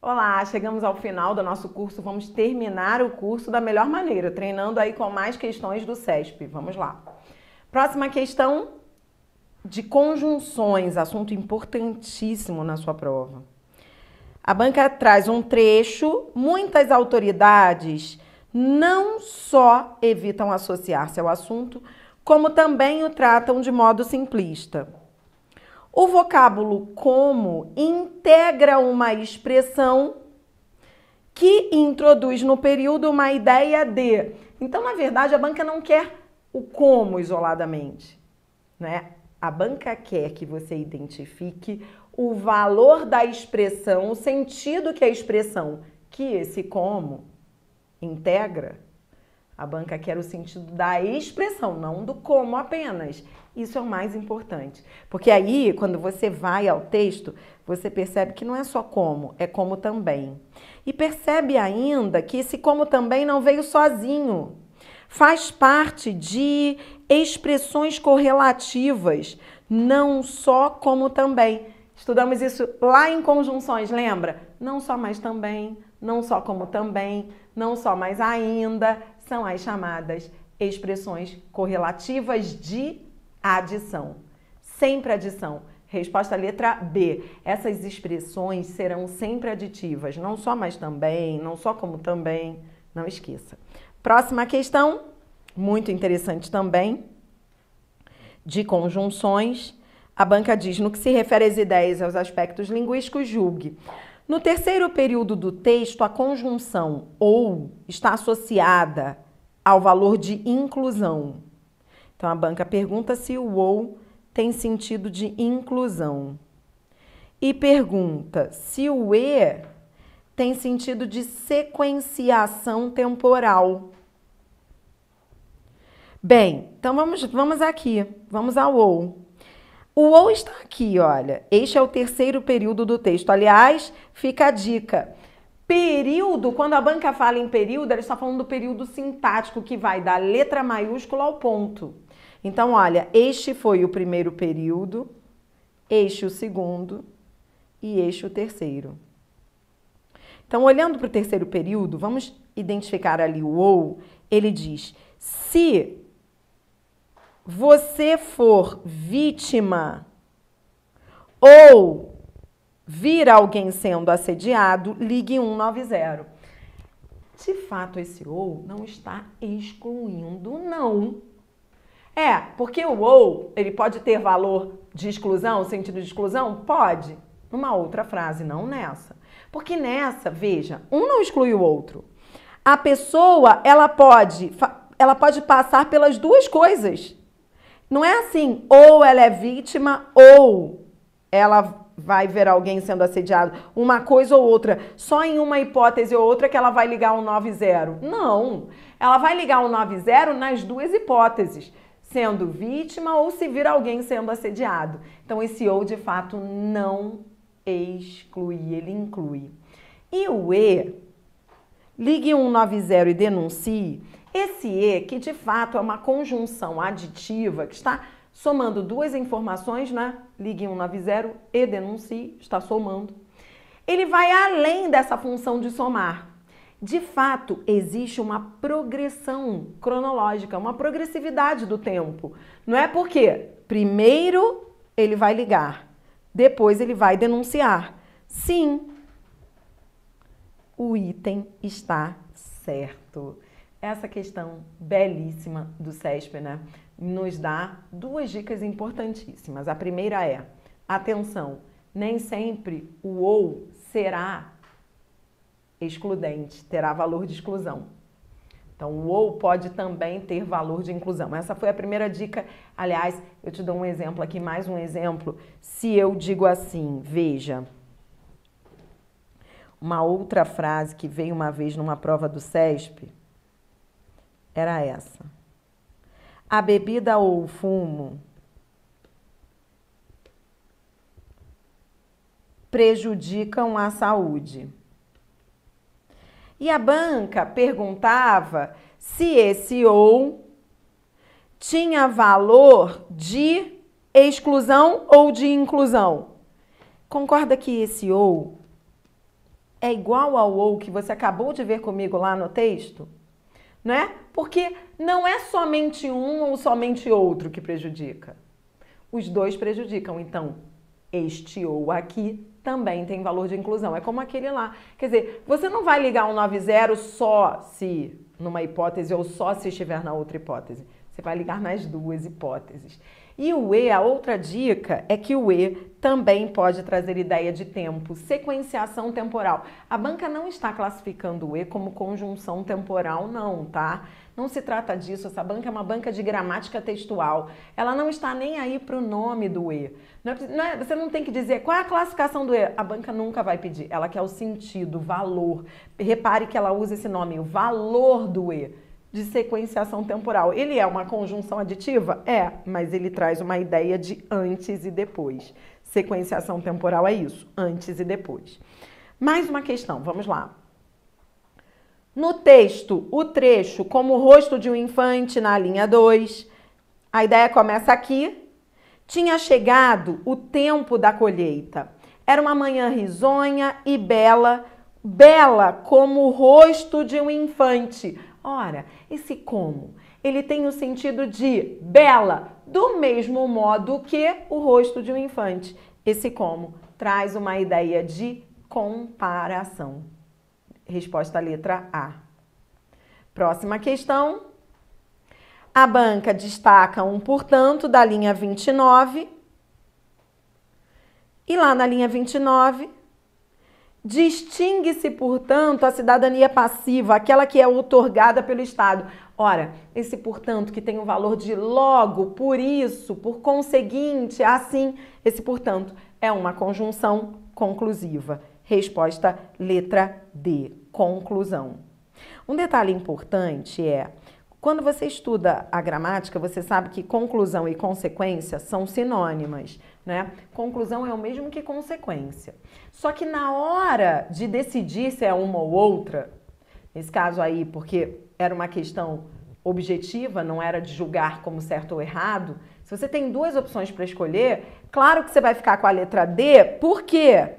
Olá, chegamos ao final do nosso curso. Vamos terminar o curso da melhor maneira, treinando aí com mais questões do CESP. Vamos lá. Próxima questão de conjunções, assunto importantíssimo na sua prova. A banca traz um trecho, muitas autoridades não só evitam associar-se ao assunto, como também o tratam de modo simplista. O vocábulo como integra uma expressão que introduz no período uma ideia de. Então, na verdade, a banca não quer o como isoladamente, né? A banca quer que você identifique o valor da expressão, o sentido que a expressão, que esse como integra. A banca quer o sentido da expressão, não do como apenas. Isso é o mais importante. Porque aí, quando você vai ao texto, você percebe que não é só como, é como também. E percebe ainda que esse como também não veio sozinho. Faz parte de expressões correlativas, não só como também. Estudamos isso lá em conjunções, lembra? Não só mais também, não só como também, não só mais ainda. São as chamadas expressões correlativas de adição. Sempre adição. Resposta letra B. Essas expressões serão sempre aditivas. Não só mais também, não só como também. Não esqueça. Próxima questão, muito interessante também, de conjunções. A banca diz, no que se refere às ideias e aos aspectos linguísticos, julgue. No terceiro período do texto, a conjunção ou está associada ao valor de inclusão. Então, a banca pergunta se o ou tem sentido de inclusão. E pergunta se o e tem sentido de sequenciação temporal. Bem, então vamos aqui, vamos ao ou. O ou está aqui, olha. Este é o terceiro período do texto. Aliás, fica a dica. Período, quando a banca fala em período, ela está falando do período sintático, que vai da letra maiúscula ao ponto. Então, olha, este foi o primeiro período, este o segundo e este o terceiro. Então, olhando para o terceiro período, vamos identificar ali o ou. Ele diz, se você for vítima ou vir alguém sendo assediado, ligue 190. De fato, esse ou não está excluindo, não. Porque o ou, ele pode ter valor de exclusão, sentido de exclusão? Pode. Numa outra frase, não nessa. Porque nessa, veja, um não exclui o outro. A pessoa, ela pode passar pelas duas coisas. Não é assim, ou ela é vítima, ou ela vai ver alguém sendo assediado. Uma coisa ou outra. Só em uma hipótese ou outra que ela vai ligar 190. Não. Ela vai ligar 190 nas duas hipóteses. Sendo vítima ou se vir alguém sendo assediado. Então, esse ou, de fato, não exclui, ele inclui. E o e, ligue 190 e denuncie. Esse e, que de fato é uma conjunção aditiva, que está somando duas informações, né? Ligue 190 e denuncie, está somando. Ele vai além dessa função de somar. De fato, existe uma progressão cronológica, uma progressividade do tempo. Não é porque primeiro ele vai ligar, depois ele vai denunciar. Sim, o item está certo. Essa questão belíssima do CESP, né, nos dá duas dicas importantíssimas. A primeira é, atenção, nem sempre o ou será excludente, terá valor de exclusão. Então, o ou pode também ter valor de inclusão. Essa foi a primeira dica. Aliás, eu te dou um exemplo aqui, mais um exemplo. Se eu digo assim, veja, uma outra frase que veio uma vez numa prova do CESP, era essa. A bebida ou o fumo prejudicam a saúde. E a banca perguntava se esse ou tinha valor de exclusão ou de inclusão. Concorda que esse ou é igual ao ou que você acabou de ver comigo lá no texto? Né? Porque não é somente um ou somente outro que prejudica. Os dois prejudicam. Então, este ou aqui também tem valor de inclusão. É como aquele lá. Quer dizer, você não vai ligar 190 só se numa hipótese ou só se estiver na outra hipótese. Você vai ligar nas duas hipóteses. E o E, a outra dica é que o E também pode trazer ideia de tempo, sequenciação temporal. A banca não está classificando o E como conjunção temporal, não, tá? Não se trata disso, essa banca é uma banca de gramática textual. Ela não está nem aí para o nome do E. Você não tem que dizer qual é a classificação do E. A banca nunca vai pedir, ela quer o sentido, o valor. Repare que ela usa esse nome, o valor do E. De sequenciação temporal. Ele é uma conjunção aditiva? É, mas ele traz uma ideia de antes e depois. Sequenciação temporal é isso, antes e depois. Mais uma questão, vamos lá. No texto, o trecho como o rosto de um infante na linha 2, a ideia começa aqui. Tinha chegado o tempo da colheita. Era uma manhã risonha e bela, bela como o rosto de um infante. Ora, esse como, ele tem o sentido de bela, do mesmo modo que o rosto de um infante. Esse como traz uma ideia de comparação. Resposta letra A. Próxima questão. A banca destaca um portanto da linha 29. E lá na linha 29... distingue-se, portanto, a cidadania passiva, aquela que é outorgada pelo Estado. Ora, esse portanto que tem o valor de logo, por isso, por conseguinte, assim, esse portanto é uma conjunção conclusiva. Resposta letra D, conclusão. Um detalhe importante é, quando você estuda a gramática, você sabe que conclusão e consequência são sinônimas, né? Conclusão é o mesmo que consequência. Só que na hora de decidir se é uma ou outra, nesse caso aí, porque era uma questão objetiva, não era de julgar como certo ou errado, se você tem duas opções para escolher, claro que você vai ficar com a letra D, por quê?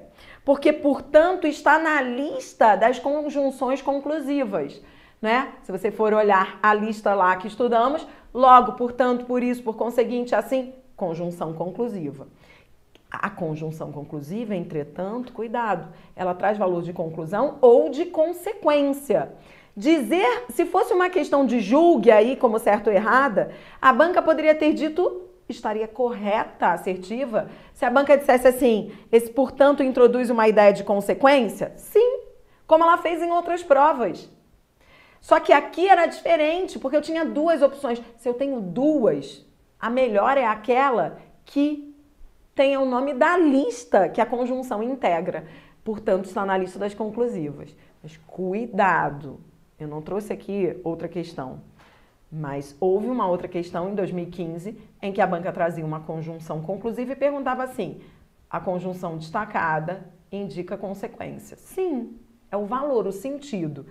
Porque, portanto, está na lista das conjunções conclusivas. Né? Se você for olhar a lista lá que estudamos, logo, portanto, por isso, por conseguinte, assim, conjunção conclusiva. A conjunção conclusiva, entretanto, cuidado, ela traz valor de conclusão ou de consequência. Dizer, se fosse uma questão de julgue aí como certo ou errada, a banca poderia ter dito, estaria correta, assertiva, se a banca dissesse assim, esse portanto introduz uma ideia de consequência? Sim, como ela fez em outras provas. Só que aqui era diferente, porque eu tinha duas opções. Se eu tenho duas, a melhor é aquela que tem o nome da lista que a conjunção integra. Portanto, está na lista das conclusivas. Mas cuidado, eu não trouxe aqui outra questão. Mas houve uma outra questão em 2015 em que a banca trazia uma conjunção conclusiva e perguntava assim, a conjunção destacada indica consequência. Sim, é o valor, o sentido.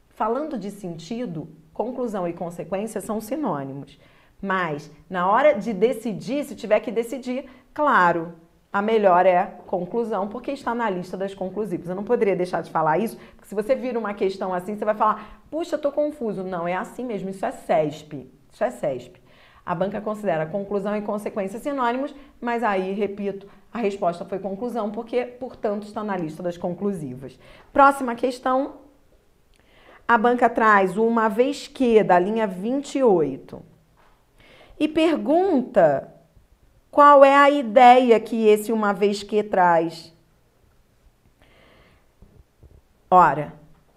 Falando de sentido, conclusão e consequência são sinônimos. Mas, na hora de decidir, se tiver que decidir, claro, a melhor é conclusão, porque está na lista das conclusivas. Eu não poderia deixar de falar isso, porque se você vira uma questão assim, você vai falar, puxa, estou confuso. Não, é assim mesmo, isso é CESP. Isso é CESP. A banca considera conclusão e consequência sinônimos, mas aí, repito, a resposta foi conclusão, porque, portanto, está na lista das conclusivas. Próxima questão. A banca traz o uma vez que, da linha 28, e pergunta qual é a ideia que esse uma vez que traz. Ora,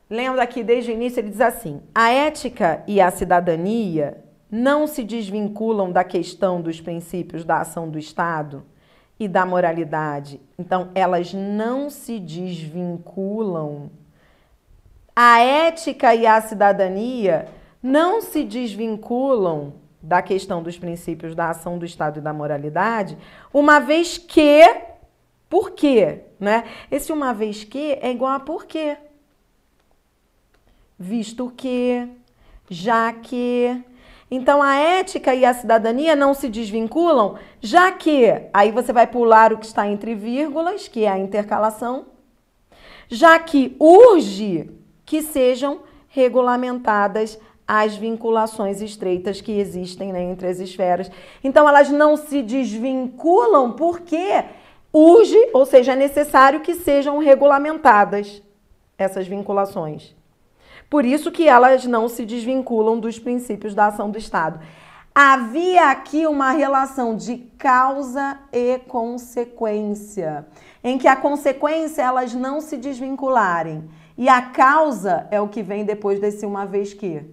lembra aqui desde o início, ele diz assim, a ética e a cidadania não se desvinculam da questão dos princípios da ação do Estado e da moralidade. Então, elas não se desvinculam. A ética e a cidadania não se desvinculam da questão dos princípios da ação do Estado e da moralidade, uma vez que, por quê? Né? Esse uma vez que é igual a por quê. Visto que, já que. Então, a ética e a cidadania não se desvinculam, já que, aí você vai pular o que está entre vírgulas, que é a intercalação, já que urge que sejam regulamentadas as vinculações estreitas que existem, né, entre as esferas. Então, elas não se desvinculam porque urge, ou seja, é necessário que sejam regulamentadas essas vinculações. Por isso que elas não se desvinculam dos princípios da ação do Estado. Havia aqui uma relação de causa e consequência, em que a consequência elas não se desvincularem. E a causa é o que vem depois desse uma vez que.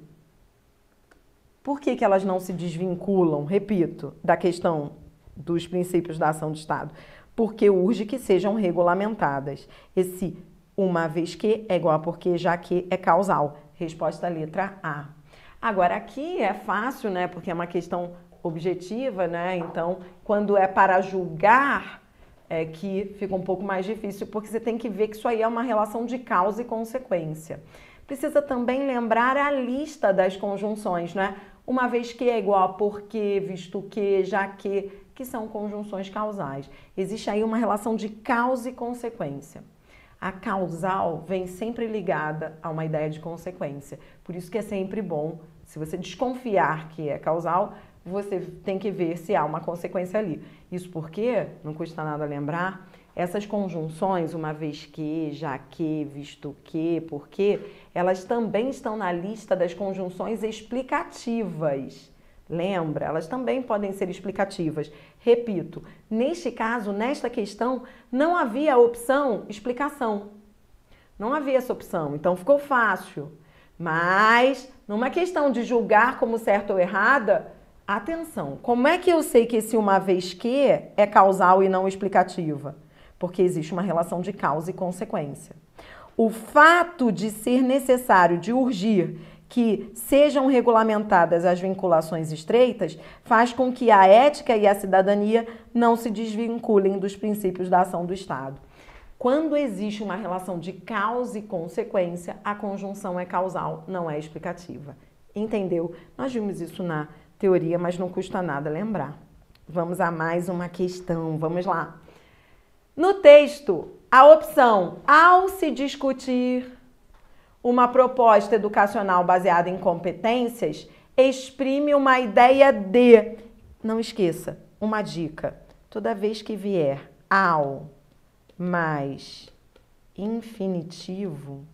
Por que elas não se desvinculam, repito, da questão dos princípios da ação do Estado? Porque urge que sejam regulamentadas. Esse uma vez que é igual a porque, já que é causal. Resposta letra A. Agora, aqui é fácil, né? Porque é uma questão objetiva, né? Então, quando é para julgar, é que fica um pouco mais difícil, porque você tem que ver que isso aí é uma relação de causa e consequência. Precisa também lembrar a lista das conjunções, né? Uma vez que é igual a porque, visto que, já que são conjunções causais. Existe aí uma relação de causa e consequência. A causal vem sempre ligada a uma ideia de consequência. Por isso que é sempre bom, se você desconfiar que é causal, você tem que ver se há uma consequência ali. Isso porque, não custa nada lembrar, essas conjunções, uma vez que, já que, visto que, porque, elas também estão na lista das conjunções explicativas. Lembra? Elas também podem ser explicativas. Repito, neste caso, nesta questão, não havia a opção explicação. Não havia essa opção, então ficou fácil. Mas, numa questão de julgar como certa ou errada, atenção, como é que eu sei que esse uma vez que é causal e não explicativa? Porque existe uma relação de causa e consequência. O fato de ser necessário, de urgir, que sejam regulamentadas as vinculações estreitas, faz com que a ética e a cidadania não se desvinculem dos princípios da ação do Estado. Quando existe uma relação de causa e consequência, a conjunção é causal, não é explicativa. Entendeu? Nós vimos isso na teoria, mas não custa nada lembrar. Vamos a mais uma questão, vamos lá. No texto, a opção ao se discutir uma proposta educacional baseada em competências exprime uma ideia de... Não esqueça, uma dica. Toda vez que vier ao mais infinitivo,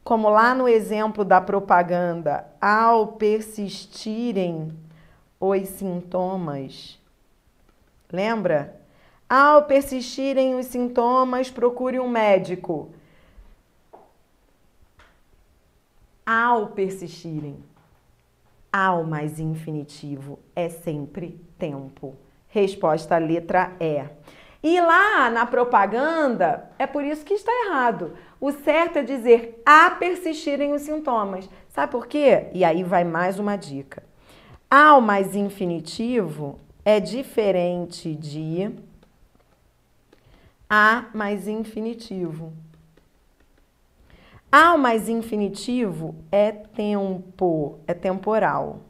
como lá no exemplo da propaganda, ao persistirem os sintomas, lembra? Ao persistirem os sintomas, procure um médico. Ao persistirem, ao mais infinitivo, é sempre tempo. Resposta letra E. E lá na propaganda, é por isso que está errado. O certo é dizer a persistirem os sintomas. Sabe por quê? E aí vai mais uma dica. Ao mais infinitivo é diferente de a mais infinitivo. Ao mais infinitivo é tempo, é temporal.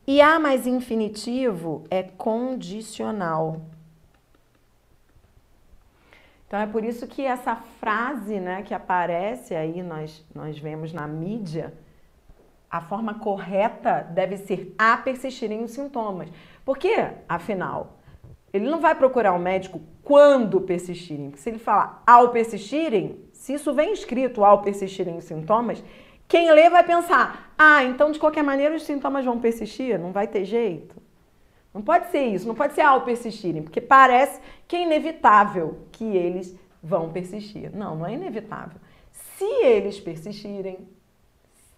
E a mais infinitivo é condicional. Então é por isso que essa frase, né, que aparece aí, nós vemos na mídia, a forma correta deve ser a persistirem os sintomas. Porque, afinal, ele não vai procurar um médico quando persistirem. Porque se ele falar ao persistirem, se isso vem escrito ao persistirem os sintomas, quem lê vai pensar, então de qualquer maneira os sintomas vão persistir, não vai ter jeito. Não pode ser isso, não pode ser ao persistirem, porque parece que é inevitável que eles vão persistir. Não, não é inevitável. Se eles persistirem,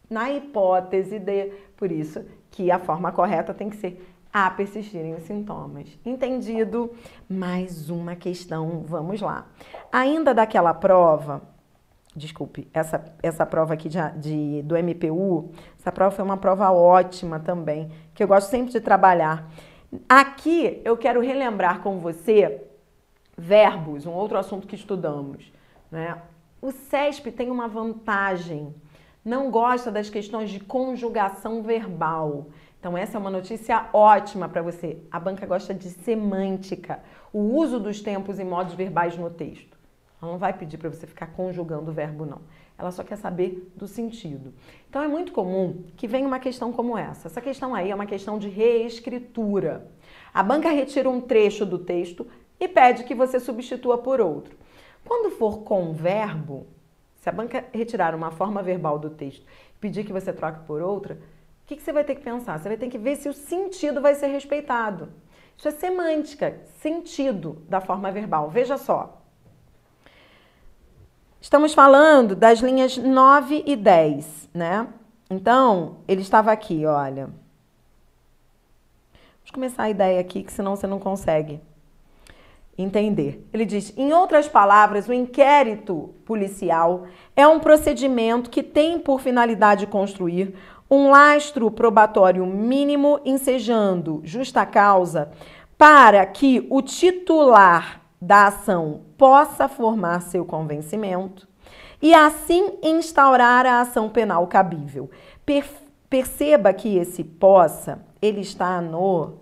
na hipótese de... Por isso que a forma correta tem que ser a persistirem os sintomas. Entendido? Mais uma questão, vamos lá. Ainda daquela prova, desculpe, essa prova aqui do MPU, essa prova foi uma prova ótima também, que eu gosto sempre de trabalhar. Aqui eu quero relembrar com você verbos, um outro assunto que estudamos, né? O CESP tem uma vantagem, não gosta das questões de conjugação verbal. Então essa é uma notícia ótima para você. A banca gosta de semântica, o uso dos tempos e modos verbais no texto. Ela não vai pedir para você ficar conjugando o verbo não. Ela só quer saber do sentido. Então é muito comum que venha uma questão como essa. Essa questão aí é uma questão de reescritura. A banca retira um trecho do texto e pede que você substitua por outro. Quando for com verbo, se a banca retirar uma forma verbal do texto e pedir que você troque por outra, o que você vai ter que pensar? Você vai ter que ver se o sentido vai ser respeitado. Isso é semântica, sentido da forma verbal. Veja só. Estamos falando das linhas 9 e 10, né? Então, ele estava aqui, olha. Vamos começar a ideia aqui, que senão você não consegue entender. Ele diz, em outras palavras, o inquérito policial é um procedimento que tem por finalidade construir um lastro probatório mínimo ensejando justa causa para que o titular da ação possa formar seu convencimento e assim instaurar a ação penal cabível. Perceba que esse possa, ele está no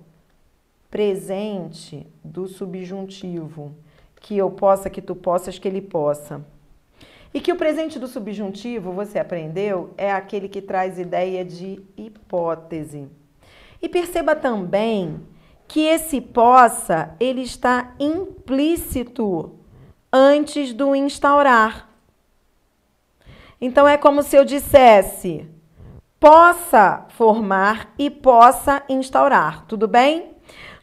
presente do subjuntivo. Que eu possa, que tu possas, que ele possa. E que o presente do subjuntivo, você aprendeu, é aquele que traz ideia de hipótese. E perceba também que esse possa, ele está implícito antes do instaurar. Então, é como se eu dissesse, possa formar e possa instaurar, tudo bem?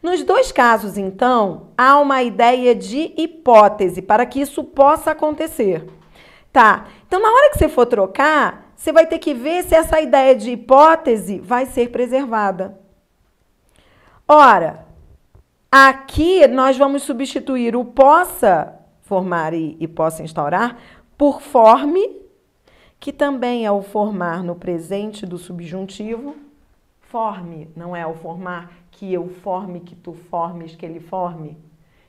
Nos dois casos, então, há uma ideia de hipótese para que isso possa acontecer. Tá, então na hora que você for trocar, você vai ter que ver se essa ideia de hipótese vai ser preservada. Ora, aqui nós vamos substituir o possa formar e possa instaurar por forme, que também é o formar no presente do subjuntivo. Forme, não é o formar que eu forme, que tu formes, que ele forme.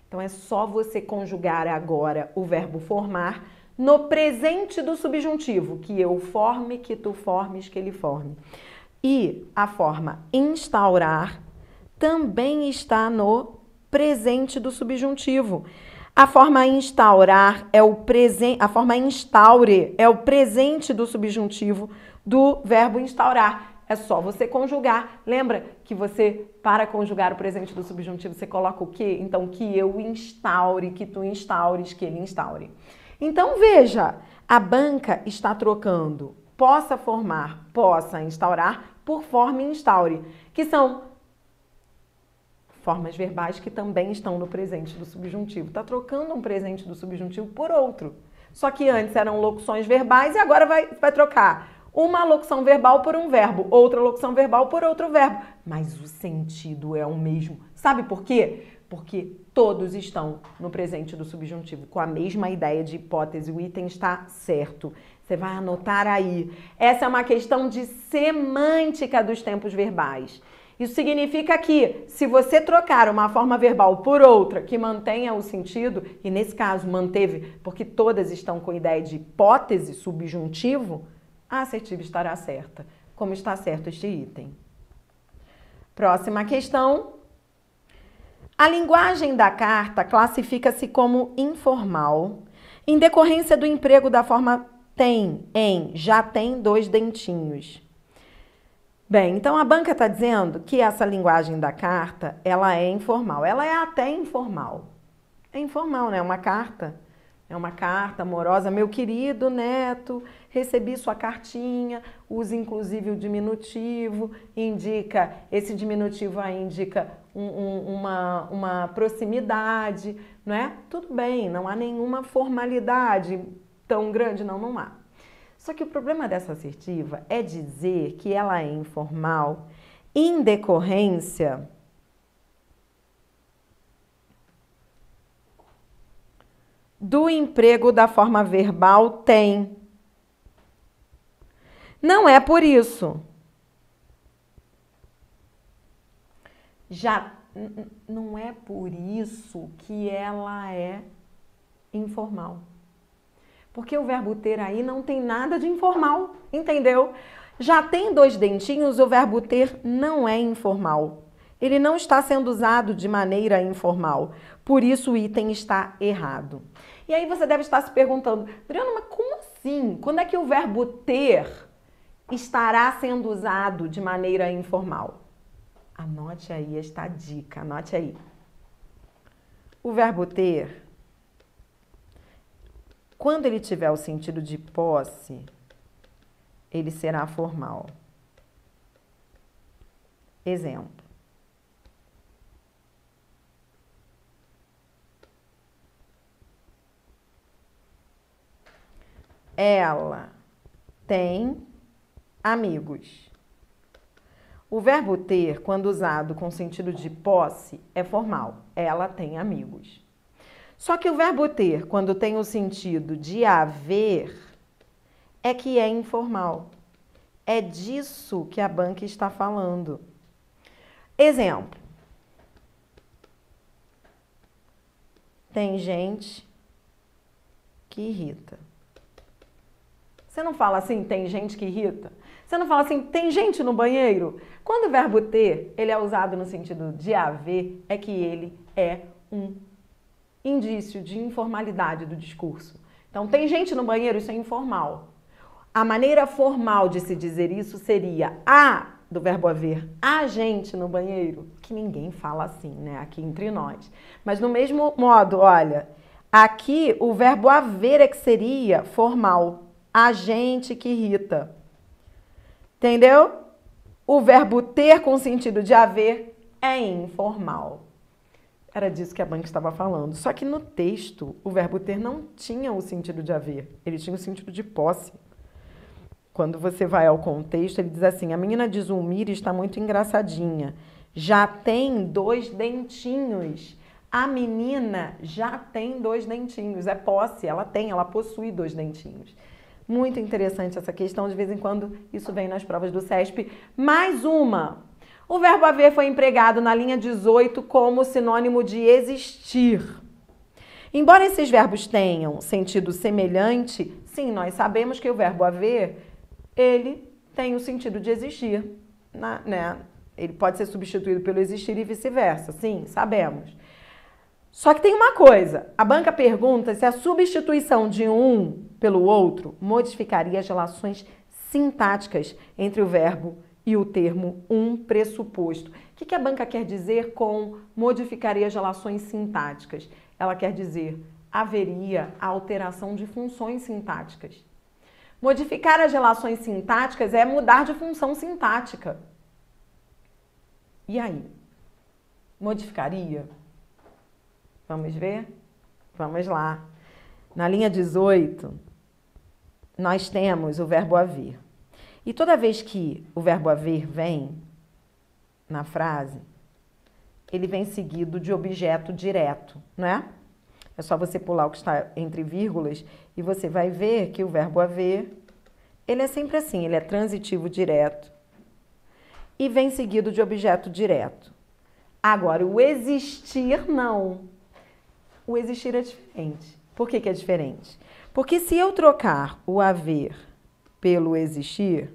Então é só você conjugar agora o verbo formar no presente do subjuntivo, que eu forme, que tu formes, que ele forme. E a forma instaurar também está no presente do subjuntivo. A forma instaurar é o presente, a forma instaure é o presente do subjuntivo do verbo instaurar. É só você conjugar. Lembra que você, para conjugar o presente do subjuntivo, você coloca o quê? Então, que eu instaure, que tu instaures, que ele instaure. Então, veja, a banca está trocando possa formar, possa instaurar por forma e instaure, que são formas verbais que também estão no presente do subjuntivo. Está trocando um presente do subjuntivo por outro. Só que antes eram locuções verbais e agora vai trocar uma locução verbal por um verbo, outra locução verbal por outro verbo. Mas o sentido é o mesmo. Sabe por quê? Porque todos estão no presente do subjuntivo, com a mesma ideia de hipótese. O item está certo. Você vai anotar aí. Essa é uma questão de semântica dos tempos verbais. Isso significa que, se você trocar uma forma verbal por outra que mantenha o sentido, e nesse caso manteve, porque todas estão com a ideia de hipótese, subjuntivo, a assertiva estará certa, como está certo este item. Próxima questão. A linguagem da carta classifica-se como informal, em decorrência do emprego da forma tem, em, já tem dois dentinhos. Bem, então a banca está dizendo que essa linguagem da carta, ela é informal. Ela é até informal. É informal, né? É uma carta amorosa. Meu querido neto, recebi sua cartinha, usa inclusive o diminutivo, indica, esse diminutivo aí indica uma proximidade, não é? Tudo bem, não há nenhuma formalidade tão grande, não há. Só que o problema dessa assertiva é dizer que ela é informal em decorrência do emprego da forma verbal tem. Não é por isso. Já não é por isso que ela é informal. Porque o verbo ter aí não tem nada de informal, entendeu? Já tem dois dentinhos, o verbo ter não é informal. Ele não está sendo usado de maneira informal. Por isso o item está errado. E aí você deve estar se perguntando, Adriana, mas como assim? Quando é que o verbo ter estará sendo usado de maneira informal? Anote aí esta dica, anote aí. O verbo ter, quando ele tiver o sentido de posse, ele será formal. Exemplo. Ela tem amigos. O verbo ter, quando usado com sentido de posse, é formal. Ela tem amigos. Só que o verbo ter, quando tem o sentido de haver, é que é informal. É disso que a banca está falando. Exemplo. Tem gente que irrita. Você não fala assim, tem gente que irrita? Você não fala assim, tem gente no banheiro? Quando o verbo ter, ele é usado no sentido de haver, é que ele é um indício de informalidade do discurso. Então, tem gente no banheiro, isso é informal. A maneira formal de se dizer isso seria do verbo haver, a gente no banheiro, que ninguém fala assim, né, aqui entre nós. Mas no mesmo modo, olha, aqui o verbo haver é que seria formal. A gente que irrita. Entendeu? O verbo ter com sentido de haver é informal. Era disso que a banca estava falando. Só que no texto, o verbo ter não tinha o sentido de haver. Ele tinha o sentido de posse. Quando você vai ao contexto, ele diz assim, a menina de Zulmira está muito engraçadinha. Já tem 2 dentinhos. A menina já tem 2 dentinhos. É posse, ela possui 2 dentinhos. Muito interessante essa questão, de vez em quando isso vem nas provas do CESP. Mais uma. O verbo haver foi empregado na linha 18 como sinônimo de existir. Embora esses verbos tenham sentido semelhante, sim, nós sabemos que o verbo haver, ele tem o sentido de existir, né? Ele pode ser substituído pelo existir e vice-versa, sim, sabemos. Só que tem uma coisa, a banca pergunta se a substituição de um pelo outro modificaria as relações sintáticas entre o verbo e o termo um pressuposto. O que a banca quer dizer com modificaria as relações sintáticas? Ela quer dizer haveria alteração de funções sintáticas. Modificar as relações sintáticas é mudar de função sintática. E aí? Modificaria? Vamos ver? Vamos lá. Na linha 18, nós temos o verbo haver. E toda vez que o verbo haver vem na frase, ele vem seguido de objeto direto, não é? É só você pular o que está entre vírgulas e você vai ver que o verbo haver, ele é sempre assim, ele é transitivo direto e vem seguido de objeto direto. Agora, o existir não. O existir é diferente. Por que é diferente? Porque se eu trocar o haver pelo existir,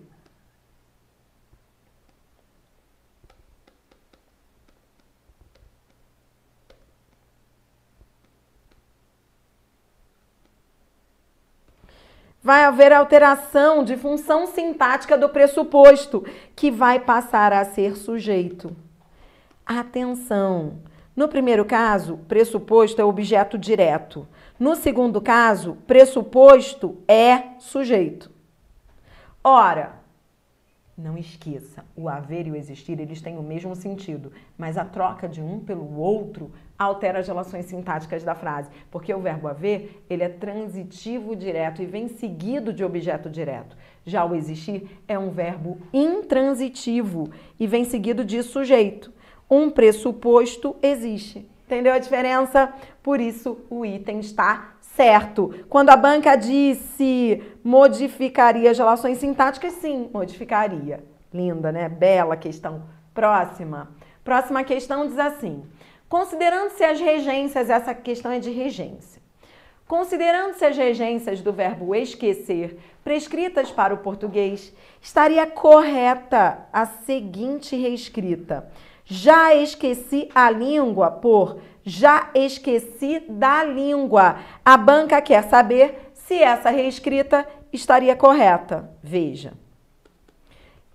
vai haver alteração de função sintática do pressuposto, que vai passar a ser sujeito. Atenção! No primeiro caso, pressuposto é objeto direto. No segundo caso, pressuposto é sujeito. Ora, não esqueça, o haver e o existir, eles têm o mesmo sentido, mas a troca de um pelo outro altera as relações sintáticas da frase, porque o verbo haver, ele é transitivo direto e vem seguido de objeto direto. Já o existir é um verbo intransitivo e vem seguido de sujeito. Um pressuposto existe. Entendeu a diferença? Por isso o item está certo. Quando a banca disse modificaria as relações sintáticas, sim, modificaria. Linda, né? Bela questão. Próxima. Próxima questão diz assim. Considerando-se as regências, essa questão é de regência. Considerando-se as regências do verbo esquecer prescritas para o português, estaria correta a seguinte reescrita. Já esqueci a língua por já esqueci da língua. A banca quer saber se essa reescrita estaria correta. Veja.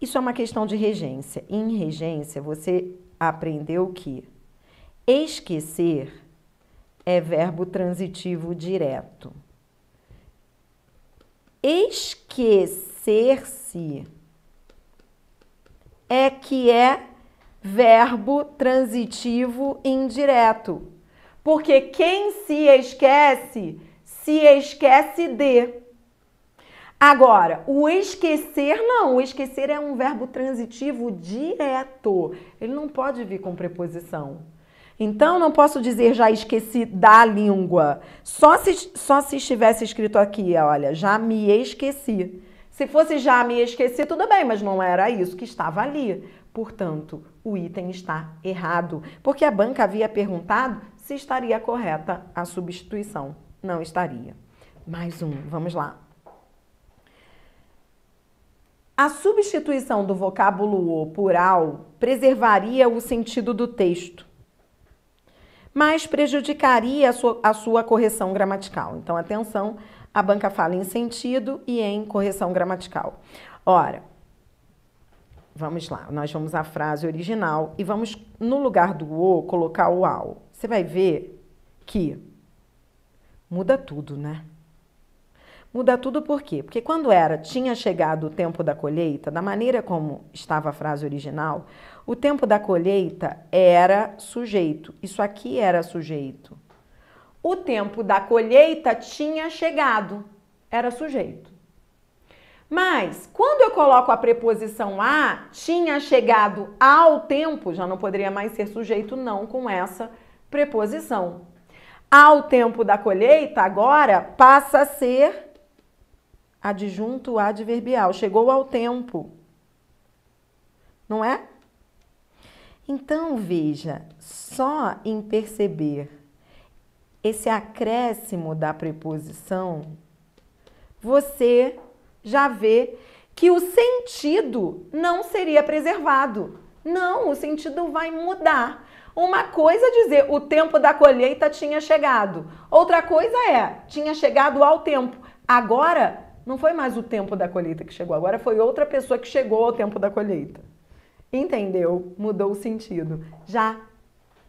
Isso é uma questão de regência. Em regência, você aprendeu que esquecer é verbo transitivo direto. Esquecer-se é que é verbo transitivo indireto. Porque quem se esquece de. Agora, o esquecer não. O esquecer é um verbo transitivo direto. Ele não pode vir com preposição. Então, não posso dizer já esqueci da língua. Só se estivesse escrito aqui, olha, já me esqueci. Se fosse já me esqueci, tudo bem, mas não era isso que estava ali. Portanto, o item está errado, porque a banca havia perguntado se estaria correta a substituição. Não estaria. Mais um, vamos lá. A substituição do vocábulo o por ao preservaria o sentido do texto, mas prejudicaria a sua correção gramatical. Então, atenção, a banca fala em sentido e em correção gramatical. Ora, vamos lá, nós vamos à frase original e vamos, no lugar do o, colocar o ao. Você vai ver que muda tudo, né? Muda tudo por quê? Porque quando tinha chegado o tempo da colheita, da maneira como estava a frase original, o tempo da colheita era sujeito. Isso aqui era sujeito. O tempo da colheita tinha chegado, era sujeito. Mas, quando eu coloco a preposição a, tinha chegado ao tempo, já não poderia mais ser sujeito não com essa preposição. Ao tempo da colheita, agora, passa a ser adjunto adverbial. Chegou ao tempo. Não é? Então, veja, só em perceber esse acréscimo da preposição, você já vê que o sentido não seria preservado. Não, o sentido vai mudar. Uma coisa é dizer o tempo da colheita tinha chegado. Outra coisa tinha chegado ao tempo. Agora, não foi mais o tempo da colheita que chegou, agora foi outra pessoa que chegou ao tempo da colheita. Entendeu? Mudou o sentido. Já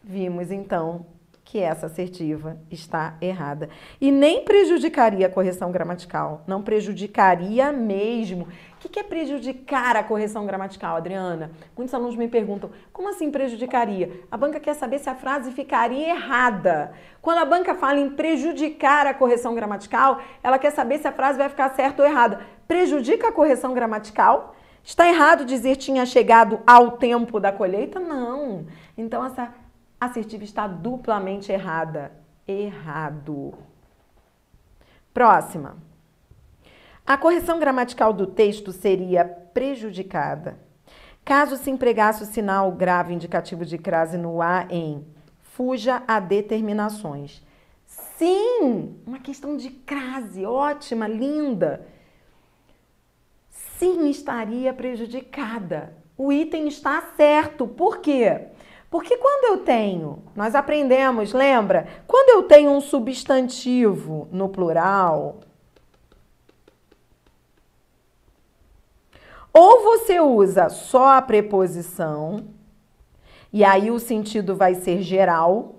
vimos, então, que essa assertiva está errada. E nem prejudicaria a correção gramatical. Não prejudicaria mesmo. O que é prejudicar a correção gramatical, Adriana? Muitos alunos me perguntam, como assim prejudicaria? A banca quer saber se a frase ficaria errada. Quando a banca fala em prejudicar a correção gramatical, ela quer saber se a frase vai ficar certa ou errada. Prejudica a correção gramatical? Está errado dizer tinha chegado ao tempo da colheita? Não. Então, essa assertiva está duplamente errada. Errado. Próxima. A correção gramatical do texto seria prejudicada caso se empregasse o sinal grave indicativo de crase no A em fuja a determinações. Sim, uma questão de crase, ótima, linda. Sim, estaria prejudicada. O item está certo. Por quê? Porque quando eu tenho, nós aprendemos, lembra? Quando eu tenho um substantivo no plural, ou você usa só a preposição, e aí o sentido vai ser geral,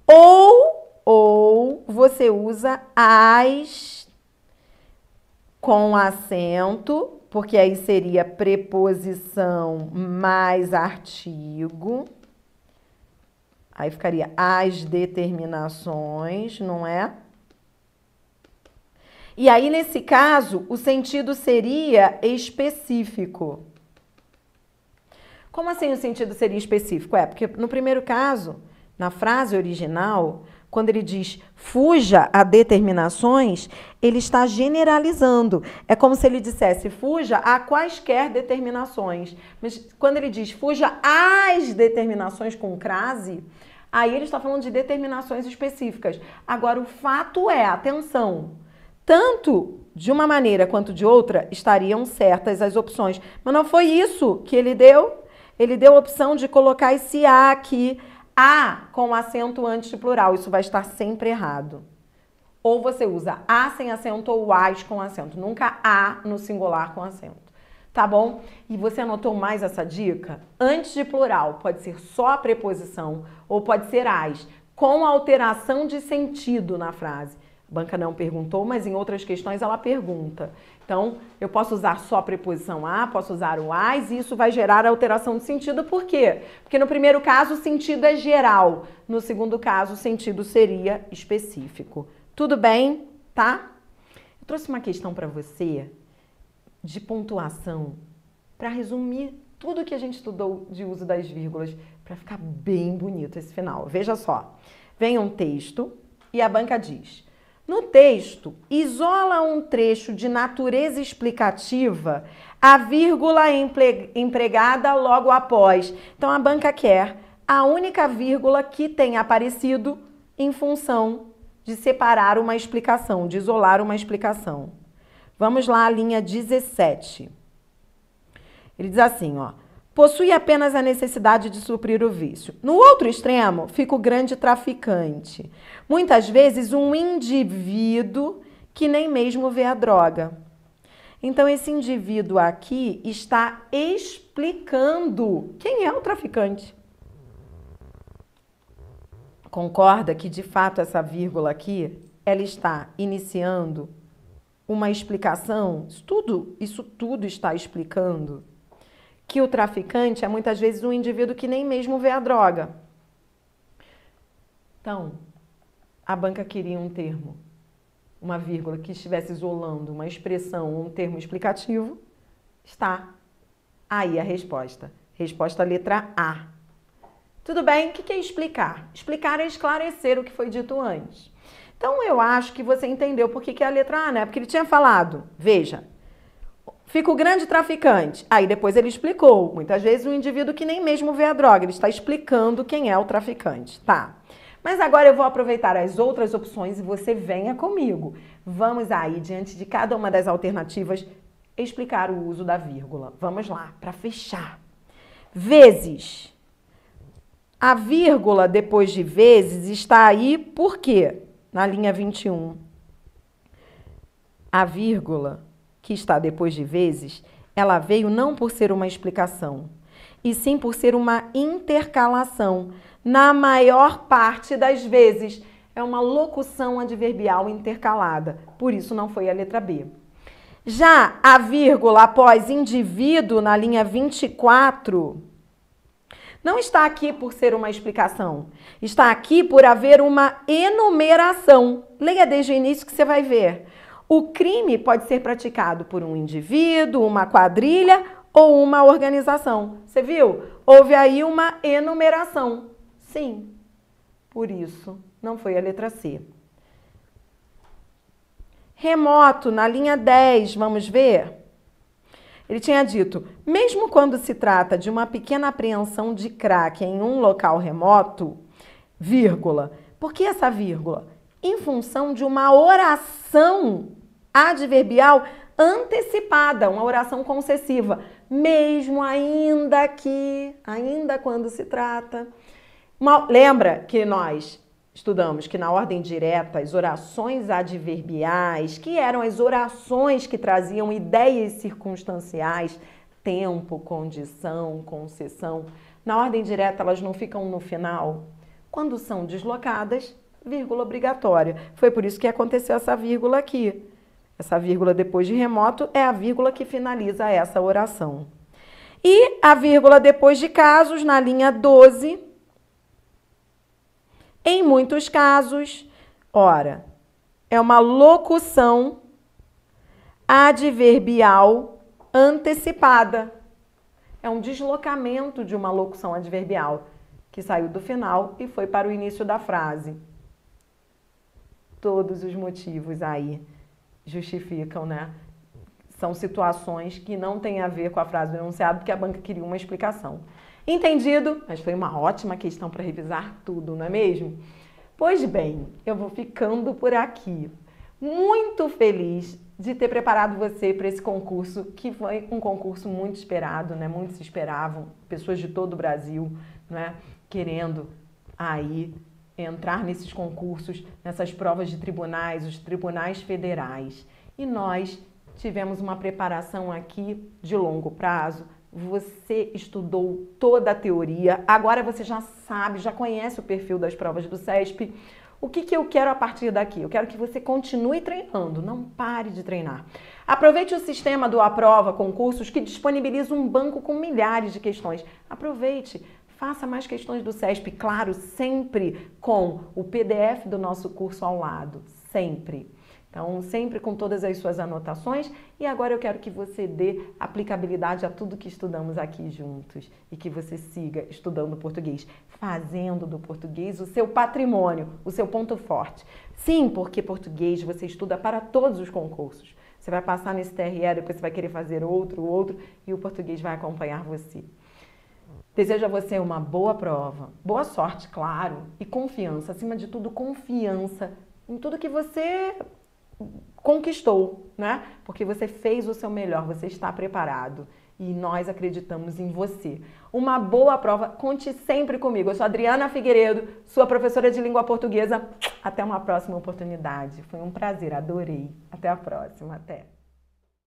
ou você usa as com acento, porque aí seria preposição mais artigo. Aí ficaria as determinações, não é? E aí, nesse caso, o sentido seria específico. Como assim o sentido seria específico? Porque no primeiro caso, na frase original, quando ele diz fuja a determinações, ele está generalizando. É como se ele dissesse fuja a quaisquer determinações. Mas quando ele diz fuja às determinações com crase, aí ele está falando de determinações específicas. Agora, o fato é, atenção, tanto de uma maneira quanto de outra estariam certas as opções. Mas não foi isso que ele deu. Ele deu a opção de colocar esse A aqui, A com acento antes de plural. Isso vai estar sempre errado. Ou você usa A sem acento ou As com acento. Nunca A no singular com acento. Tá bom? E você anotou mais essa dica? Antes de plural, pode ser só a preposição ou pode ser as, com alteração de sentido na frase. A banca não perguntou, mas em outras questões ela pergunta. Então, eu posso usar só a preposição a, posso usar o as e isso vai gerar alteração de sentido. Por quê? Porque no primeiro caso o sentido é geral, no segundo caso o sentido seria específico. Tudo bem? Tá? Eu trouxe uma questão para você de pontuação para resumir tudo que a gente estudou de uso das vírgulas para ficar bem bonito esse final. Veja só, vem um texto e a banca diz: no texto, isola um trecho de natureza explicativa, a vírgula empregada logo após. Então a banca quer a única vírgula que tenha aparecido em função de separar uma explicação, de isolar uma explicação. Vamos lá, a linha 17. Ele diz assim, ó: possui apenas a necessidade de suprir o vício. No outro extremo, fica o grande traficante. Muitas vezes, um indivíduo que nem mesmo vê a droga. Então, esse indivíduo aqui está explicando quem é o traficante. Concorda que, de fato, essa vírgula aqui, ela está iniciando uma explicação? Isso tudo está explicando que o traficante é muitas vezes um indivíduo que nem mesmo vê a droga. Então, a banca queria um termo, uma vírgula que estivesse isolando uma expressão, um termo explicativo. Está aí a resposta. Resposta letra A. Tudo bem? O que é explicar? Explicar é esclarecer o que foi dito antes. Então, eu acho que você entendeu por que é a letra A, né? Porque ele tinha falado, veja, fica o grande traficante. Aí depois ele explicou. Muitas vezes um indivíduo que nem mesmo vê a droga, ele está explicando quem é o traficante. Tá. Mas agora eu vou aproveitar as outras opções e você venha comigo. Vamos aí, diante de cada uma das alternativas, explicar o uso da vírgula. Vamos lá, para fechar. Vezes. A vírgula depois de vezes está aí por quê? Na linha 21. A vírgula que está depois de vezes, ela veio não por ser uma explicação, e sim por ser uma intercalação. Na maior parte das vezes, é uma locução adverbial intercalada. Por isso não foi a letra B. Já a vírgula após indivíduo, na linha 24, não está aqui por ser uma explicação. Está aqui por haver uma enumeração. Leia desde o início que você vai ver. O crime pode ser praticado por um indivíduo, uma quadrilha ou uma organização. Você viu? Houve aí uma enumeração. Sim. Por isso, não foi a letra C. Remoto, na linha 10, vamos ver? Ele tinha dito, mesmo quando se trata de uma pequena apreensão de crack em um local remoto, vírgula. Por que essa vírgula? Em função de uma oração adverbial antecipada, uma oração concessiva, mesmo ainda quando se trata. Lembra que nós estudamos que na ordem direta as orações adverbiais, que eram as orações que traziam ideias circunstanciais, tempo, condição, concessão, na ordem direta elas não ficam no final. Quando são deslocadas, vírgula obrigatória. Foi por isso que aconteceu essa vírgula aqui. Essa vírgula depois de remoto é a vírgula que finaliza essa oração. E a vírgula depois de casos, na linha 12, em muitos casos, ora, é uma locução adverbial antecipada. É um deslocamento de uma locução adverbial que saiu do final e foi para o início da frase. Todos os motivos aí justificam, né? São situações que não têm a ver com a frase do enunciado, porque a banca queria uma explicação. Entendido? Mas foi uma ótima questão para revisar tudo, não é mesmo? Pois bem, eu vou ficando por aqui. muito feliz de ter preparado você para esse concurso, que foi um concurso muito esperado, né? Muitos esperavam, pessoas de todo o Brasil, né? Querendo aí entrar nesses concursos, nessas provas de tribunais, os tribunais federais. E nós tivemos uma preparação aqui de longo prazo. Você estudou toda a teoria, agora você já sabe, já conhece o perfil das provas do CESP. O que eu quero a partir daqui? Eu quero que você continue treinando, não pare de treinar. Aproveite o sistema do Aprova Concursos, que disponibiliza um banco com milhares de questões. Aproveite, faça mais questões do CESP, claro, sempre com o PDF do nosso curso ao lado, sempre. Então, sempre com todas as suas anotações. E agora eu quero que você dê aplicabilidade a tudo que estudamos aqui juntos e que você siga estudando português, fazendo do português o seu patrimônio, o seu ponto forte. Sim, porque português você estuda para todos os concursos. Você vai passar nesse TRE, depois você vai querer fazer outro, e o português vai acompanhar você. Desejo a você uma boa prova, boa sorte, claro, e confiança, acima de tudo, confiança em tudo que você conquistou, né? Porque você fez o seu melhor, você está preparado e nós acreditamos em você. Uma boa prova, conte sempre comigo. Eu sou Adriana Figueiredo, sua professora de língua portuguesa. Até uma próxima oportunidade. Foi um prazer, adorei. Até a próxima, até.